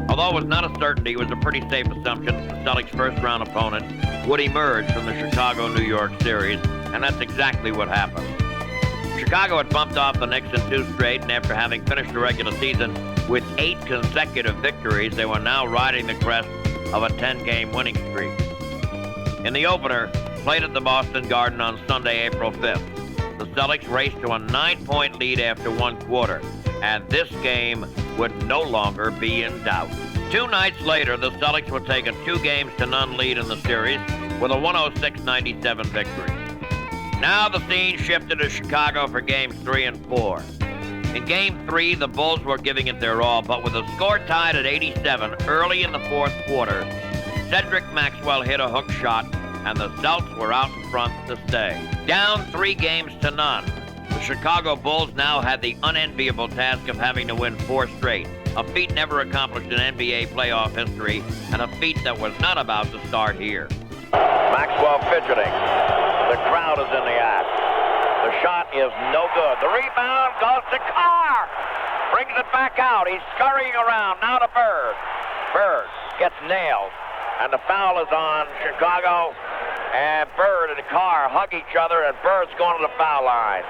Although it was not a certainty, it was a pretty safe assumption that the Celtics' first-round opponent would emerge from the Chicago-New York series, and that's exactly what happened. Chicago had bumped off the Knicks in 2 straight, and after having finished the regular season with 8 consecutive victories, they were now riding the crest of a 10-game winning streak. In the opener, played at the Boston Garden on Sunday, April 5th, the Celtics raced to a 9-point lead after 1 quarter, and this game would no longer be in doubt. 2 nights later, the Celtics would take a 2-0 lead in the series with a 106-97 victory. Now the scene shifted to Chicago for Games 3 and 4. In Game 3, the Bulls were giving it their all, but with the score tied at 87 early in the 4th quarter, Cedric Maxwell hit a hook shot, and the Celts were out in front to stay. Down 3-0, the Chicago Bulls now had the unenviable task of having to win 4 straight, a feat never accomplished in NBA playoff history, and a feat that was not about to start here. Maxwell fidgeting. The crowd is in the act. The shot is no good. The rebound goes to Carr. Brings it back out. He's scurrying around. Now to Bird. Bird gets nailed. And the foul is on Chicago. And Bird and Carr hug each other, and Bird's going to the foul line.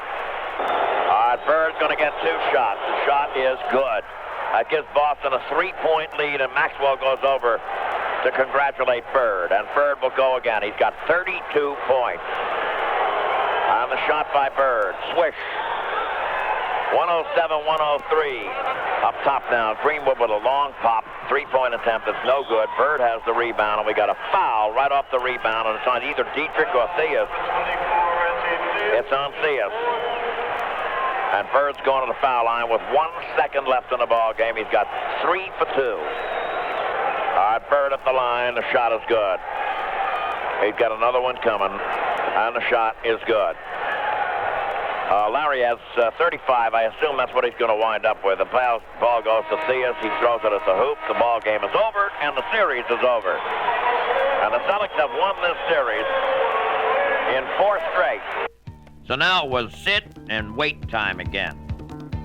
Bird's going to get 2 shots. The shot is good. That gives Boston a 3-point lead, and Maxwell goes over to congratulate Bird. And Bird will go again. He's got 32 points. On the shot by Bird. Swish. 107-103. Up top now. Greenwood with a long pop. 3-point attempt. It's no good. Bird has the rebound, and we got a foul right off the rebound, and it's on either Dietrich or Theus. It's on Theus. And Bird's going to the foul line with 1 second left in the ball game. He's got 3 for 2. All right, Bird at the line. The shot is good. He's got another one coming, and the shot is good. Larry has 35. I assume that's what he's going to wind up with. The ball goes to Theus. He throws it at the hoop. The ball game is over, and the series is over. And the Celtics have won this series in 4 straight. So now it was sit and wait time again.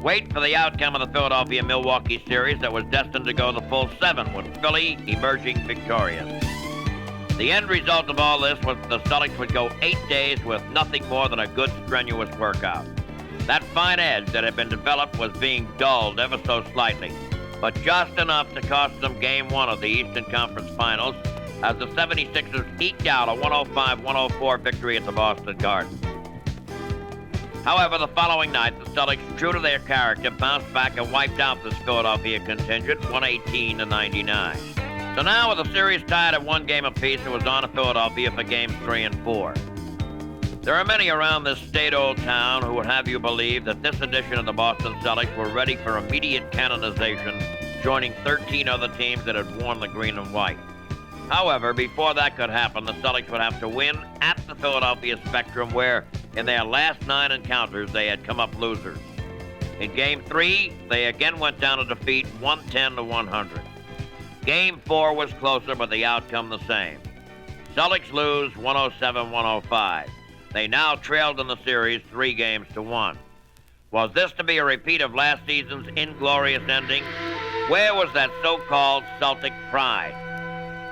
Wait for the outcome of the Philadelphia-Milwaukee series that was destined to go the full 7, with Philly emerging victorious. The end result of all this was the Celtics would go 8 days with nothing more than a good, strenuous workout. That fine edge that had been developed was being dulled ever so slightly, but just enough to cost them Game 1 of the Eastern Conference Finals as the 76ers eked out a 105-104 victory at the Boston Garden. However, the following night, the Celtics, true to their character, bounced back and wiped out this Philadelphia contingent, 118-99. So now, with the series tied at 1 game apiece, it was on to Philadelphia for Games 3 and 4. There are many around this state-old town who would have you believe that this edition of the Boston Celtics were ready for immediate canonization, joining 13 other teams that had worn the green and white. However, before that could happen, the Celtics would have to win at the Philadelphia Spectrum, where, in their last 9 encounters, they had come up losers. In Game 3, they again went down to defeat 110-100. Game 4 was closer, but the outcome the same. Celtics lose 107-105. They now trailed in the series 3-1. Was this to be a repeat of last season's inglorious ending? Where was that so-called Celtic pride?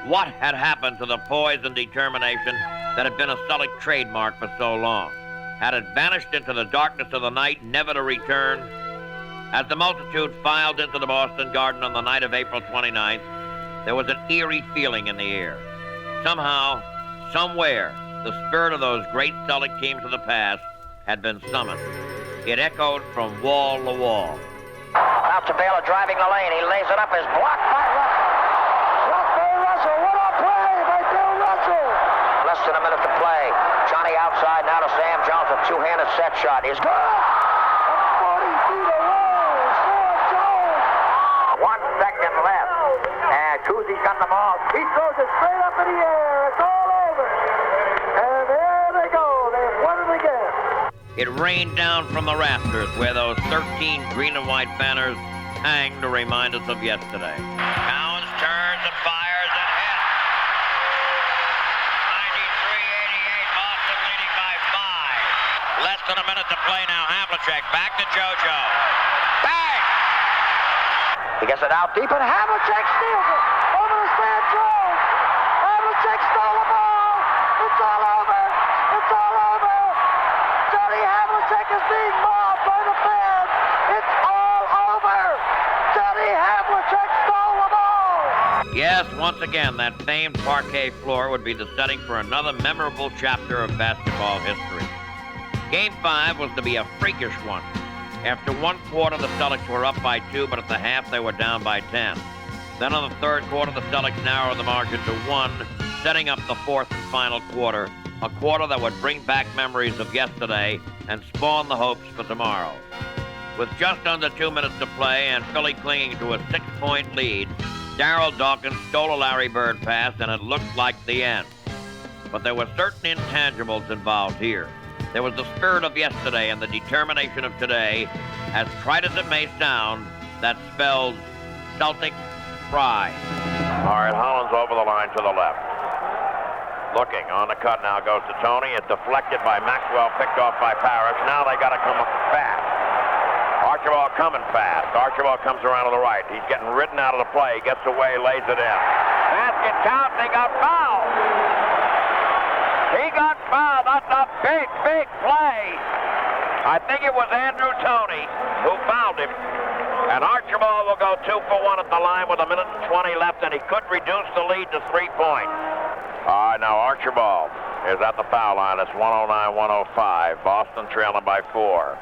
What had happened to the poise and determination that had been a Celtic trademark for so long? Had it vanished into the darkness of the night, never to return? As the multitude filed into the Boston Garden on the night of April 29th, there was an eerie feeling in the air. Somehow, somewhere, the spirit of those great Celtic teams of the past had been summoned. It echoed from wall to wall. Out to Baylor, driving the lane. He lays it up, is blocked by Russell. Blocked by Russell. What a play by Bill Russell. Less than a minute to play. Johnny outside, now to Sam Jones. A 2-handed set shot is good. 40 feet away. Sam Jones. 1 second left. And Kuzie's got the ball. He throws it straight up in the air. It's all over. And there they go. They've won it again. It rained down from the rafters where those 13 green and white banners hang to remind us of yesterday. Towns turns and fires and hits. 93-88, Boston leading by 5. Less than a minute to play now. Havlicek back to JoJo. Bang! He gets it out deep, and Havlicek steals it. Over to Stan Jones. Havlicek stole the ball. It's all over. It's all over. Johnny Havlicek is being mobbed by the fans. It's all over. Johnny Havlicek stole the ball. Yes, once again, that famed parquet floor would be the setting for another memorable chapter of basketball history. Game 5 was to be a freakish one. After one quarter, the Celtics were up by 2, but at the half, they were down by 10. Then in the third quarter, the Celtics narrowed the margin to 1, setting up the fourth and final quarter, a quarter that would bring back memories of yesterday and spawn the hopes for tomorrow. With just under 2 minutes to play and Philly clinging to a 6-point lead, Darryl Dawkins stole a Larry Bird pass, and it looked like the end. But there were certain intangibles involved here. There was the spirit of yesterday and the determination of today. As trite as it may sound, that spells Celtics Pride. All right, Hollins over the line to the left. Looking on the cut now goes to Tony. It's deflected by Maxwell, picked off by Parrish. Now they got to come up fast. Archibald coming fast. Archibald comes around to the right. He's getting ridden out of the play. Gets away, lays it in. Basket count. They got fouled. He got fouled. That's a big, big play. I think it was Andrew Toney who fouled him. And Archibald will go 2 for 1 at the line with 1:20 left, and he could reduce the lead to 3 points. All right, now Archibald is at the foul line. It's 109-105. Boston trailing by 4.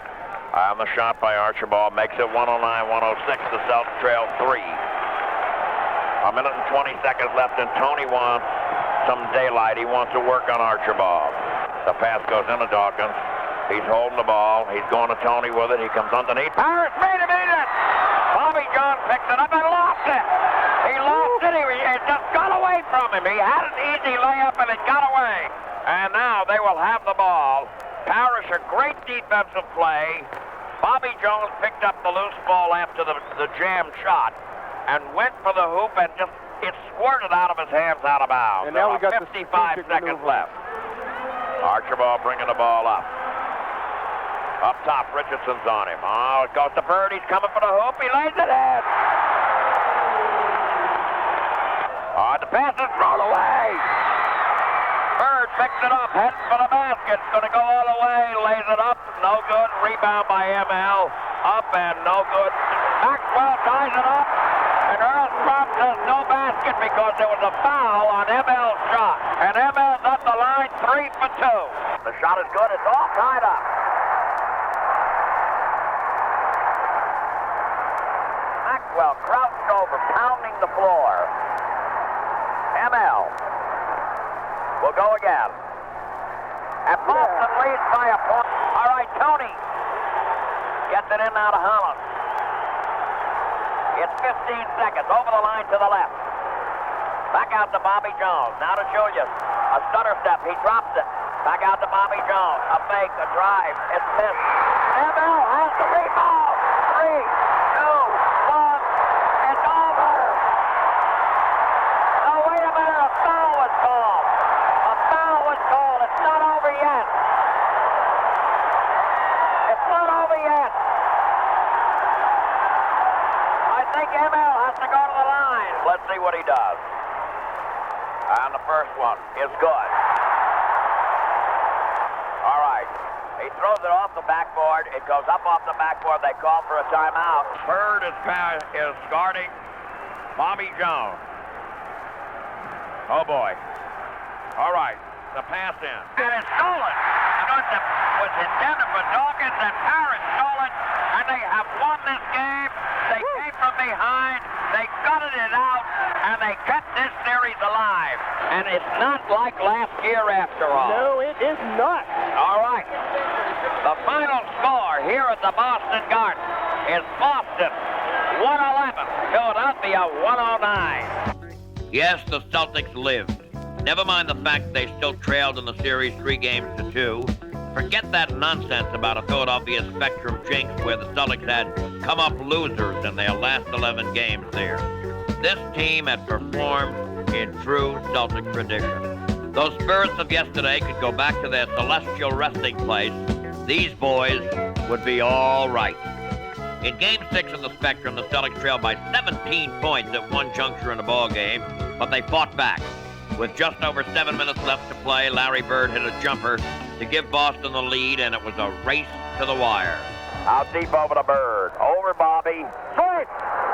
On the shot by Archibald makes it 109-106. The Celtics trail 3. 1:20 left, and Tony wants some daylight. He wants to work on Archibald. The pass goes into Dawkins. He's holding the ball. He's going to Tony with it. He comes underneath. Parrish made him eat it. Bobby Jones picked it up and lost it. He lost it. It just got away from him. He had an easy layup, and it got away. And now they will have the ball. Parrish, a great defensive play. Bobby Jones picked up the loose ball after the jam shot and went for the hoop, and just it squirted out of his hands out of bounds. And now we got 55 the seconds maneuver left. Archibald bringing the ball up. Up top, Richardson's on him. Oh, it goes to Bird. He's coming for the hoop. He lays it in. The pass is thrown away. Bird picks it up, heads for the basket. Going to go all the way. Lays it up. No good. Rebound by ML. Up and no good. Maxwell ties it up. And Earl Trump says no basket because there was a foul on ML's shot. And ML's up the line 3 for 2. The shot is good. It's all tied up. Maxwell crouched over, pounding the floor. ML will go again. And Boston leads by a point. All right, Tony gets it in now to Hollins. It's 15 seconds. Over the line to the left. Back out to Bobby Jones. Now to Julius. A stutter step. He drops it. Back out to Bobby Jones. A fake, a drive. It's missed. ML has the rebound. 3, 2, 1. It's over. No, wait a minute. A foul was called. A foul was called. It's not over yet. It's not over yet. I think ML has to go to the line. Let's see what he does. And the first one is good. All right. He throws it off the backboard. It goes up off the backboard. They call for a timeout. Bird is guarding Bobby Jones. Oh, boy. All right. The pass in. And it's stolen. It was intended for Dawkins, and Parrish stole it. And they have won this game. They came from behind. They gutted it out. And they kept this series alive. And it's not like last year after all. No, it is not. All right. The final score here at the Boston Garden is Boston 111, Philadelphia 109. Yes, the Celtics lived. Never mind the fact they still trailed in the series 3-2. Forget that nonsense about a Philadelphia Spectrum jinx where the Celtics had come up losers in their last 11 games there. This team had performed in true Celtic tradition. Those spirits of yesterday could go back to their celestial resting place these boys would be all right. In Game 6 of the Spectrum, the Celtics trailed by 17 points at one juncture in the ball game, but they fought back. With just over 7 minutes left to play, Larry Bird hit a jumper to give Boston the lead, and it was a race to the wire. Out deep over to Bird. Over Bobby. Switch!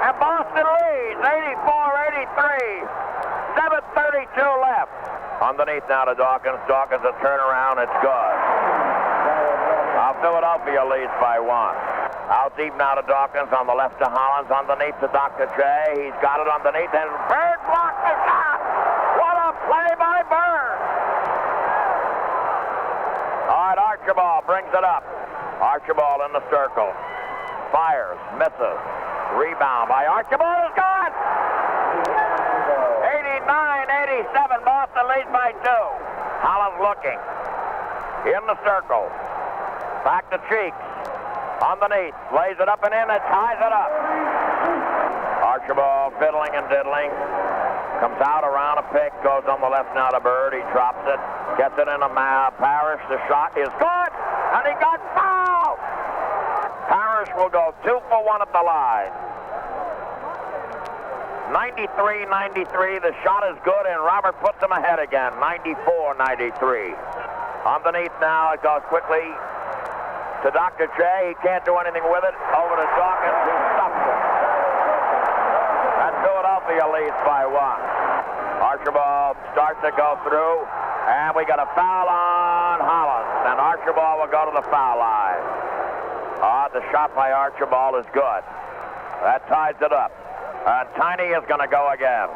And Boston leads, 84-83. 7:32 left. Underneath now to Dawkins. Dawkins a turnaround. It's good. Now Philadelphia leads by 1. Out deep now to Dawkins. On the left to Hollins. Underneath to Dr. J. He's got it underneath. And Bird blocked the shot. What a play by Bird. All right, Archibald brings it up. Archibald in the circle. Fires. Misses. Rebound by Archibald is gone. 89-87. Boston leads by 2. Hollins looking. In the circle. Back to Cheeks. Underneath. Lays it up and in and ties it up. Archibald fiddling and diddling. Comes out around a pick. Goes on the left now to Bird. He drops it. Gets it in a Parrish. The shot is good. And he got fouled. Parrish will go 2 for 1 at the line. 93-93. The shot is good, and Robert puts him ahead again. 94-93. Underneath now, it goes quickly to Dr. J. He can't do anything with it. Over to Dawkins, who stops it. And Philadelphia leads by 1. Archibald starts to go through, and we got a foul on Hollins, and Archibald will go to the foul line. The shot by Archibald is good. That ties it up. And Tiny is going to go again.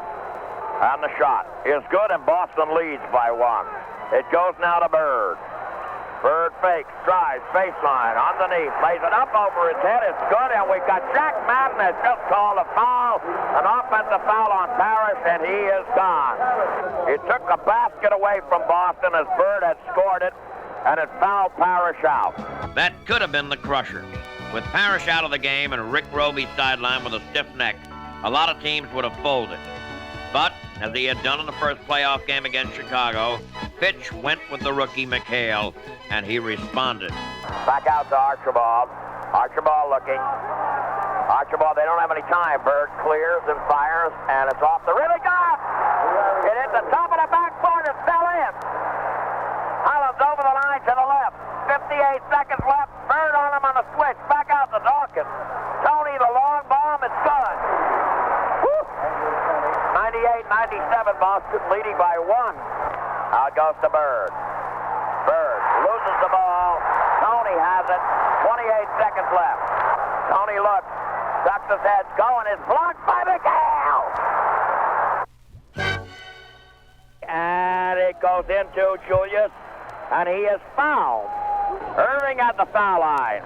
And the shot is good, and Boston leads by 1. It goes now to Bird. Bird fakes, drives, baseline, underneath, lays it up over his head. It's good, and we've got Jack Madden has just called a foul, an offensive foul on Parrish, and he is gone. It took a basket away from Boston as Bird had scored it, and it fouled Parrish out. That could have been the crusher. With Parrish out of the game and Rick Roby sidelined with a stiff neck, a lot of teams would have folded. But, as he had done in the first playoff game against Chicago, Fitch went with the rookie McHale, and he responded. Back out to Archibald. Archibald looking. Archibald, they don't have any time. Bird clears and fires, and it's off the rim. It got! It hit the top of the backboard and fell in. Hollins over the line to the left. 58 seconds left. Bird on him on the switch. Back out to Dawkins. Tony, the long bomb. It's good. 98-97. Boston leading by 1. Out goes to Bird. Bird loses the ball. Tony has it. 28 seconds left. Tony looks. Ducks his head. Going. Is blocked by McHale. And it goes into Julius. And he is fouled. Irving at the foul line.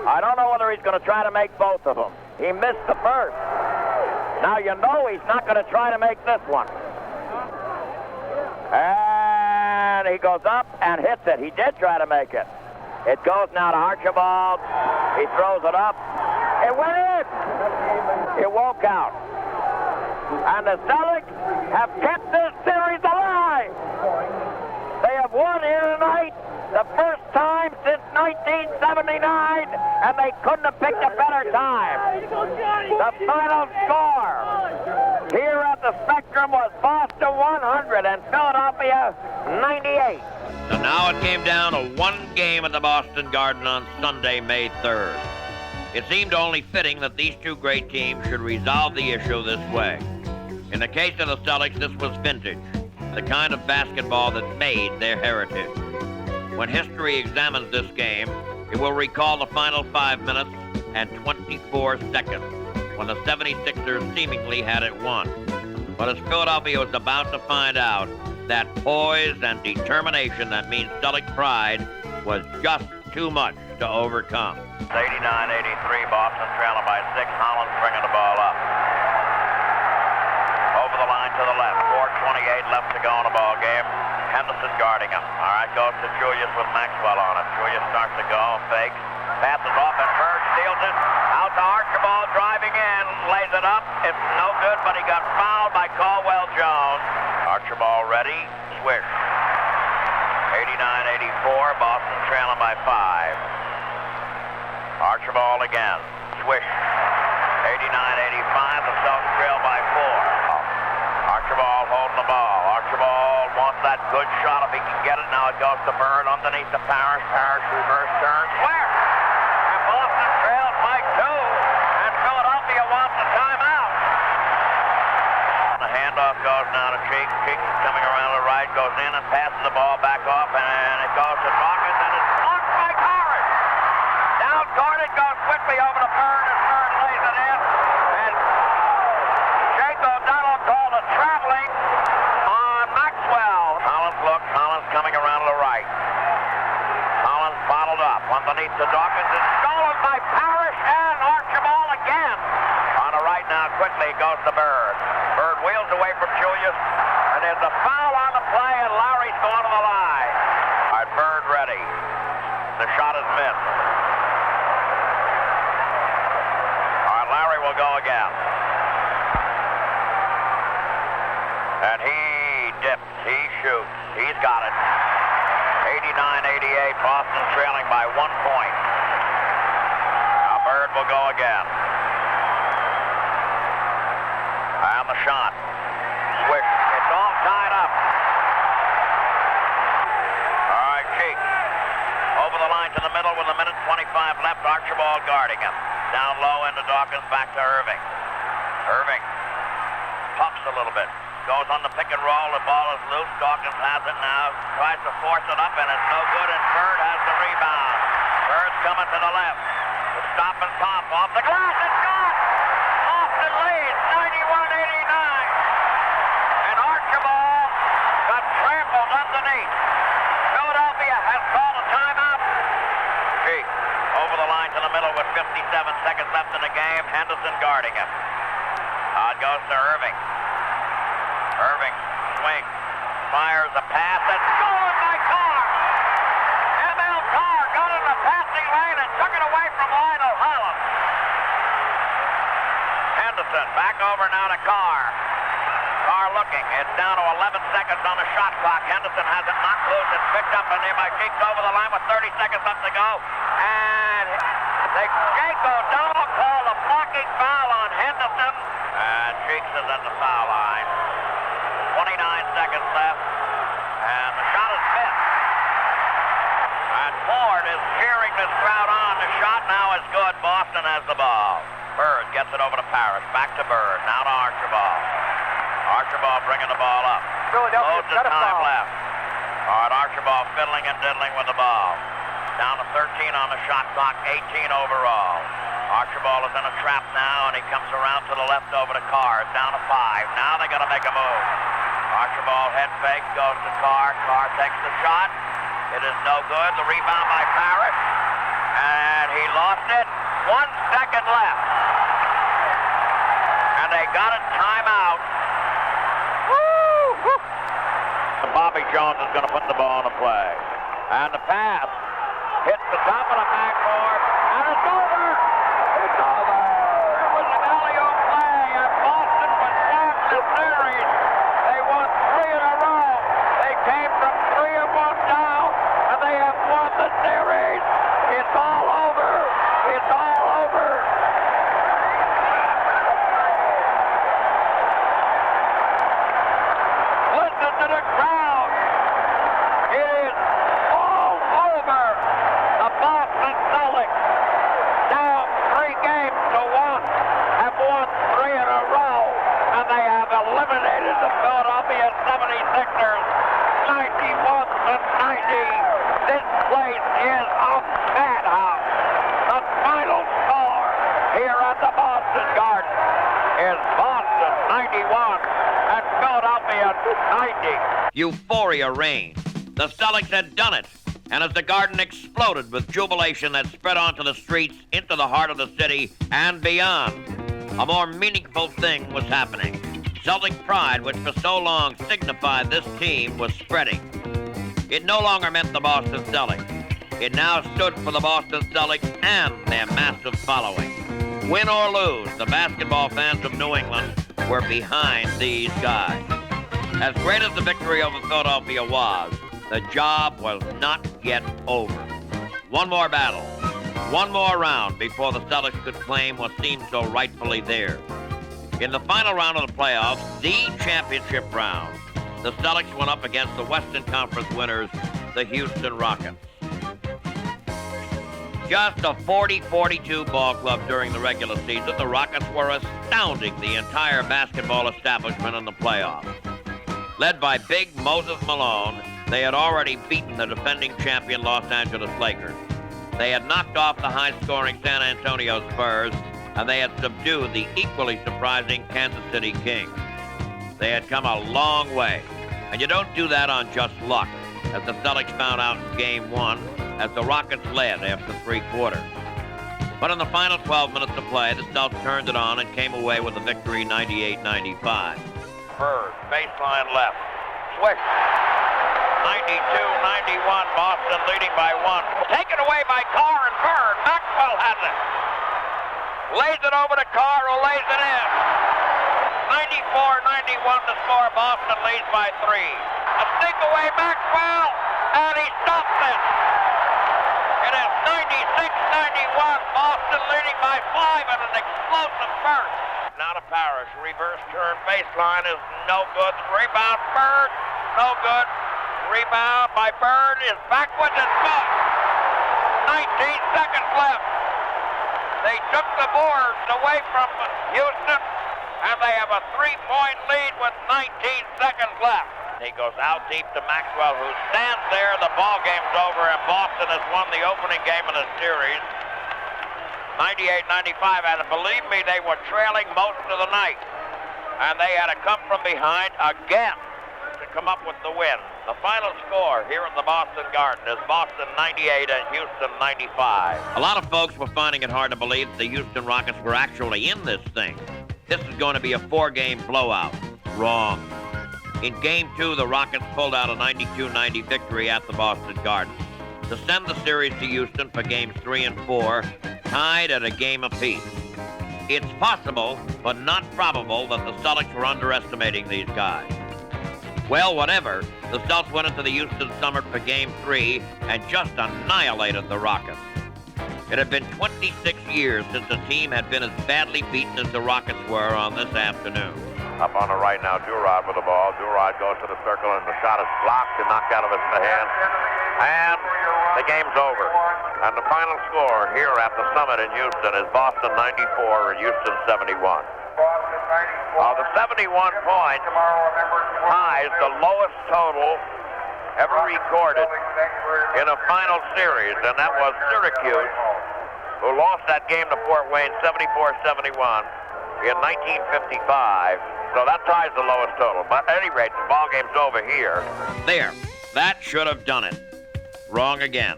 I don't know whether he's going to try to make both of them. He missed the first. Now you know he's not going to try to make this one. And he goes up and hits it. He did try to make it. It goes now to Archibald. He throws it up. It went in. It won't count. And the Celtics have kept this series alive. They have won here tonight, the first time since 1979, and they couldn't have picked a better time. The final score here at the Spectrum was Boston 100 and Philadelphia 98. So now it came down to one game at the Boston Garden on Sunday, May 3rd. It seemed only fitting that these two great teams should resolve the issue this way. In the case of the Celtics, this was vintage, the kind of basketball that made their heritage. When history examines this game, it will recall the final 5 minutes and 24 seconds when the 76ers seemingly had it won. But as Philadelphia was about to find out, that poise and determination that means Celtics Pride was just too much to overcome. 89-83, Boston trailing by 6. Hollins bringing the ball up. Over the line to the left. 4:28 left to go in the ball game. Henderson guarding him. All right, goes to Julius with Maxwell on it. Julius starts to go, fakes, passes off, and Bird steals it. Out to Archibald, driving in, lays it up. It's no good, but he got fouled by Caldwell Jones. Archibald ready, swish. 89-84, Boston trailing by 5. Archibald again. Swish. 89-85, the Celtics trail by 4. Archibald holding the ball. Archibald wants that good shot if he can get it. Now it goes to Bird underneath the Parrish. Parrish reverse turn. Square! And Boston trails by 2. And Philadelphia wants a timeout. The handoff goes now to Cheek. Cheek is coming around to the right, goes in and passes the ball back off, and it goes to Dawkins, and it's blocked by Parrish. Down court it goes quickly over to Bird, and Bird lays it in. And Jake O'Donnell called a traveling on Maxwell. Collins looks. Collins coming around to the right. Collins bottled up underneath to Dawkins. It's stolen by Parrish and Archibald again. On the right now, quickly it goes to Bird. Bird wheels away from Julius, and there's a foul on the play, and Larry's going to the line. All right, Bird ready. The shot is missed. All right, Larry will go again. And he dips, he shoots, he's got it. 89-88, Boston trailing by 1 point. Now Bird will go again. And the shot. Swish. It's all tied up. All right, Cheek. Over the line to the middle with 1:25 left. Archibald guarding him. Down low into Dawkins, back to Irving. Irving puffs a little bit. Goes on the pick and roll. The ball is loose. Dawkins has it now. Tries to force it up, and it's no good, and Bird has the rebound. Bird's coming to the left. The stop and pop off the glass. It's gone! Boston leads 91-89. And Archibald got trampled underneath. Philadelphia has called a timeout. Cheek over the line to the middle with 57 seconds left in the game. Henderson guarding him. It goes to Irving. Irving swings, fires a pass, that's stolen by Carr. M.L. Carr got in the passing lane and took it away from Lionel Hollins. Henderson back over now to Carr. Carr looking. It's down to 11 seconds on the shot clock. Henderson has it knocked loose. It's picked up and nearby Cheeks over the line with 30 seconds left to go. And Jake O'Donnell called a blocking foul on Henderson. And Cheeks is at the foul line. 29 seconds left, and the shot is missed. And Ford is cheering this crowd on. The shot now is good. Boston has the ball. Bird gets it over to Parrish. Back to Bird. Now to Archibald. Archibald bringing the ball up. Loads of time left. All right, Archibald fiddling and diddling with the ball. Down to 13 on the shot clock, 18 overall. Archibald is in a trap now, and he comes around to the left over to Carr. It's down to 5. Now they got to make a move. Archibald head fake, goes to Carr. Carr takes the shot. It is no good. The rebound by Parrish. And he lost it. 1 second left. And they got a timeout. Woo! Bobby Jones is going to put the ball in the play. And the pass hits the top of the backboard. And it's over. It's over. It was an alley-oop play. And Boston was down the series. They won 3 in a row. They came from 3 and 1 down, and they have won the series. It's all over. It's all over. Listen to the crowd. It is all over. The Boston Celtics, down 3 games to 1, have won 3 in a row, and they have eliminated the Philadelphia 76ers 91-90. This place is a madhouse. The final score here at the Boston Garden is Boston 91 and Philadelphia 90. Euphoria reigned. The Celtics had done it. And as the Garden exploded with jubilation that spread onto the streets, into the heart of the city, and beyond, a more meaningful thing was happening. Celtic Pride, which for so long signified this team, was spreading. It no longer meant the Boston Celtics. It now stood for the Boston Celtics and their massive following. Win or lose, the basketball fans of New England were behind these guys. As great as the victory over Philadelphia was, the job was not yet over. One more battle, one more round before the Celtics could claim what seemed so rightfully theirs. In the final round of the playoffs, the championship round, the Celtics went up against the Western Conference winners, the Houston Rockets. Just a 40-42 ball club during the regular season, the Rockets were astounding the entire basketball establishment in the playoffs. Led by Big Moses Malone, they had already beaten the defending champion Los Angeles Lakers. They had knocked off the high-scoring San Antonio Spurs, and they had subdued the equally surprising Kansas City Kings. They had come a long way, and you don't do that on just luck, as the Celtics found out in Game 1, as the Rockets led after 3 quarters. But in the final 12 minutes of play, the Celtics turned it on and came away with a victory 98-95. Bird, baseline left. Swish. 92-91, Boston leading by 1. Taken away by Carr and Bird. Maxwell has it. Lays it over to Carr, who lays it in. 94-91 to score. Boston leads by 3. A sneak away, Maxwell, and he stops it. It is 96-91, Boston leading by 5 and an explosive burst. Now to Parrish, reverse turn, baseline is no good. Rebound, Bird, no good. Rebound by Bird is backwards and good. 19 seconds left. They took the boards away from Houston, and they have a 3-point lead with 19 seconds left. He goes out deep to Maxwell, who stands there. The ball game's over, and Boston has won the opening game of the series, 98-95. And believe me, they were trailing most of the night, and they had to come from behind again to come up with the win. The final score here at the Boston Garden is Boston 98 and Houston 95. A lot of folks were finding it hard to believe that the Houston Rockets were actually in this thing. This is going to be a 4-game blowout. Wrong. In Game 2, the Rockets pulled out a 92-90 victory at the Boston Garden to send the series to Houston for Games 3 and 4, tied at a game apiece. It's possible, but not probable, that the Celtics were underestimating these guys. Well, whatever, the Celtics went into the Houston Summit for Game 3 and just annihilated the Rockets. It had been 26 years since a team had been as badly beaten as the Rockets were on this afternoon. Up on the right now, Durod with the ball. Durod goes to the circle, and the shot is blocked and knocked out of his hand. And the game's over. And the final score here at the Summit in Houston is Boston 94 and Houston 71. The 71 points ties the lowest total ever recorded in a final series, and that was Syracuse, who lost that game to Fort Wayne 74-71 in 1955. So that ties the lowest total. But at any rate, the ball game's over here. There. That should have done it. Wrong again.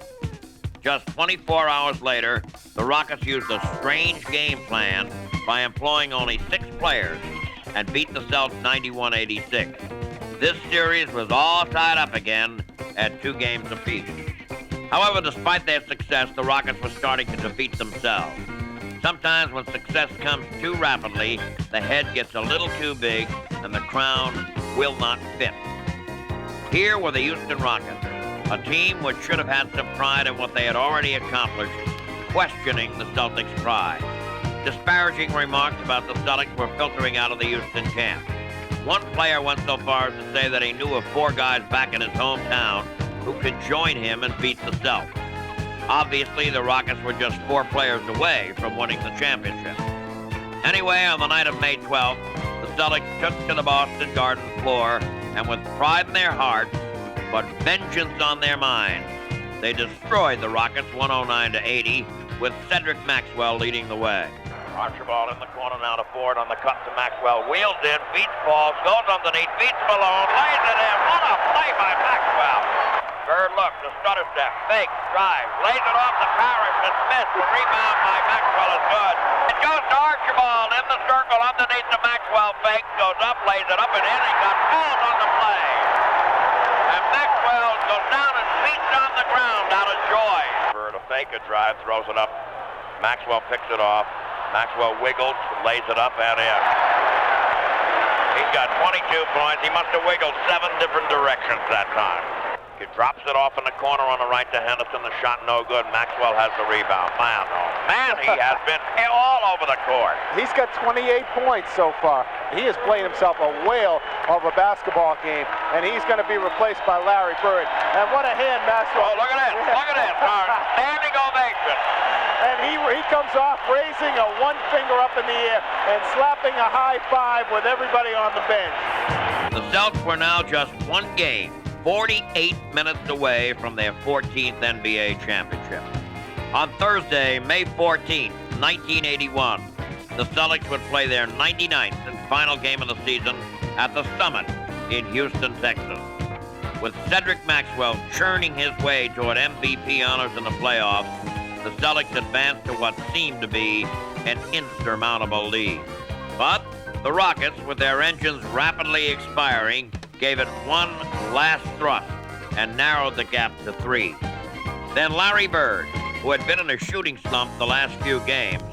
Just 24 hours later, the Rockets used a strange game plan by employing only 6 players and beat the Celtics 91-86. This series was all tied up again at 2 games apiece. However, despite their success, the Rockets were starting to defeat themselves. Sometimes when success comes too rapidly, the head gets a little too big and the crown will not fit. Here were the Houston Rockets, a team which should have had some pride in what they had already accomplished, questioning the Celtics' pride. Disparaging remarks about the Celtics were filtering out of the Houston camp. One player went so far as to say that he knew of 4 guys back in his hometown who could join him and beat the Celtics. Obviously, the Rockets were just 4 players away from winning the championship. Anyway, on the night of May 12th, the Celtics took to the Boston Garden floor, and with pride in their hearts, but vengeance on their minds, they destroyed the Rockets 109-80, with Cedric Maxwell leading the way. Archibald in the corner now to Ford on the cut to Maxwell. Wheels in, beats Paul, goes underneath, beats Malone, lays it in. What a play by Maxwell. Bird look, the stutter step, fake, drive, lays it off to Parrish, and Smith. The rebound by Maxwell is good. It goes to Archibald in the circle underneath the Maxwell fake, goes up, lays it up and in. He got fouled on the play. And Maxwell goes down and beats on the ground out of joy. Bird a fake, a drive, throws it up. Maxwell picks it off. Maxwell wiggles, lays it up and in. He's got 22 points. He must have wiggled 7 different directions that time. He drops it off in the corner on the right to Henderson. The shot no good. Maxwell has the rebound. Man, oh man, he has been all over the court. He's got 28 points so far. He has played himself a whale of a basketball game, and he's going to be replaced by Larry Bird. And what a hand Maxwell. Oh, look at this. Look at this. Standing ovation. And he comes off raising a one finger up in the air and slapping a high five with everybody on the bench. The Celtics were now just one game, 48 minutes away from their 14th NBA championship. On Thursday, May 14th, 1981, the Celtics would play their 99th and final game of the season at the Summit in Houston, Texas. With Cedric Maxwell churning his way toward MVP honors in the playoffs, the Celtics advanced to what seemed to be an insurmountable lead. But the Rockets, with their engines rapidly expiring, gave it one last thrust and narrowed the gap to 3. Then Larry Bird, who had been in a shooting slump the last few games,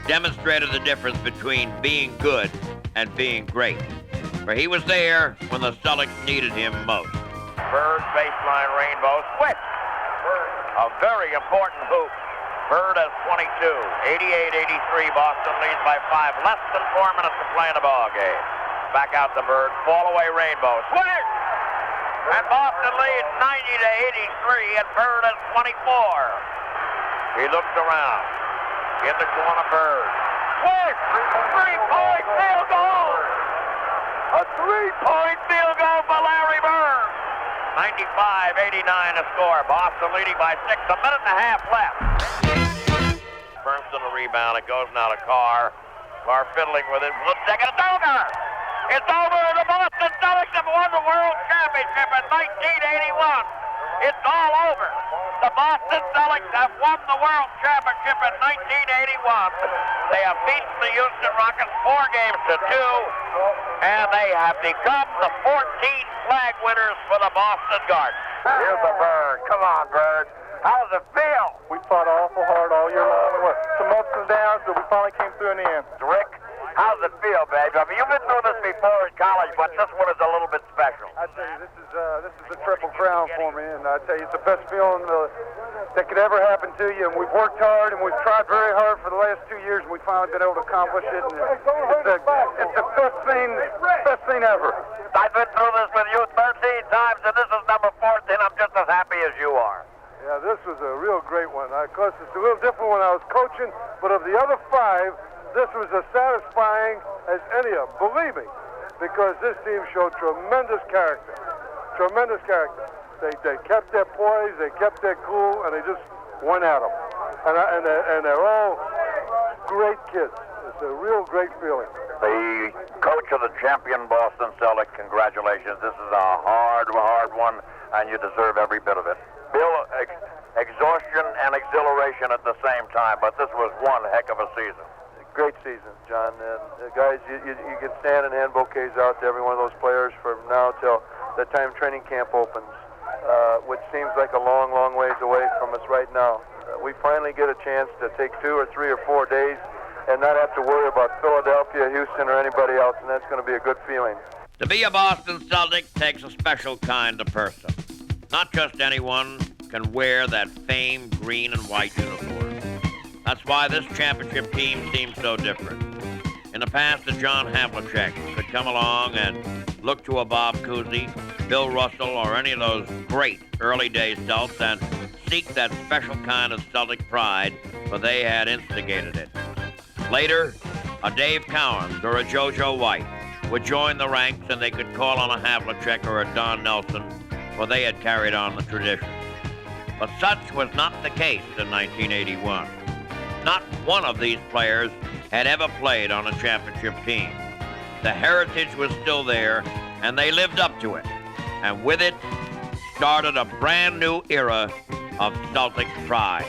demonstrated the difference between being good and being great. For he was there when the Celtics needed him most. Bird baseline rainbow switch. A very important hoop. Bird has 22. 88-83. Boston leads by 5. Less than 4 minutes to play in the ball game. Back out the Bird. Fall away rainbow. Switch! And Boston leads 90-83, and Bird has 24. He looks around. In the corner, Bird. Switch! Three-point field goal! A three-point field goal for Larry Bird. 95-89 to score. Boston leading by 6. A minute and a half left. Bernstein the rebound. It goes now to Carr. Carr fiddling with it. Looks second. It's over. It's over. The Boston Celtics have won the World Championship in 1981. It's all over. The Boston Celtics have won the World Championship in 1981. They have beaten the Houston Rockets 4 games to 2, and they have become the 14th flag winners for the Boston Garden. Here's the Bird. Come on, Bird. How does it feel? We fought awful hard all year long. Some ups and downs, but we finally came through in the end. Rick, how does it feel, baby? I mean, you've been through this before in college, but this one is a little bit special. I tell you, this is a triple crown for me, and I tell you, it's the best feeling that could ever happen to you. And we've worked hard, and we've tried very hard for the last 2 years, and we've finally been able to accomplish it. And it's the best thing ever. I've been through this with you 13 times, and this is number 14. I'm just as happy as you are. Yeah, this was a real great one. Of course, it's a little different when I was coaching, but of the other 5, this was as satisfying as any of them. Believe me, because this team showed tremendous character. Tremendous character. They kept their poise, they kept their cool, and they just went at them. And they're all great kids. It's a real great feeling. The coach of the champion Boston Celtics, congratulations. This is a hard one, and you deserve every bit of it. Bill, exhaustion and exhilaration at the same time, but this was one heck of a season. Great season, John. And guys, you can stand and hand bouquets out to every one of those players from now till the time training camp opens, which seems like a long, long ways away from us right now. We finally get a chance to take 2 or 3 or 4 days and not have to worry about Philadelphia, Houston, or anybody else, and that's going to be a good feeling. To be a Boston Celtic takes a special kind of person. Not just anyone can wear that famed green and white uniform. That's why this championship team seems so different. In the past, the John Havlicek could come along and look to a Bob Cousy, Bill Russell, or any of those great early-day Celts and seek that special kind of Celtic pride, for they had instigated it. Later, a Dave Cowens or a JoJo White would join the ranks, and they could call on a Havlicek or a Don Nelson, for they had carried on the tradition. But such was not the case in 1981. Not one of these players had ever played on a championship team. The heritage was still there, and they lived up to it. And with it, started a brand new era of Celtics pride.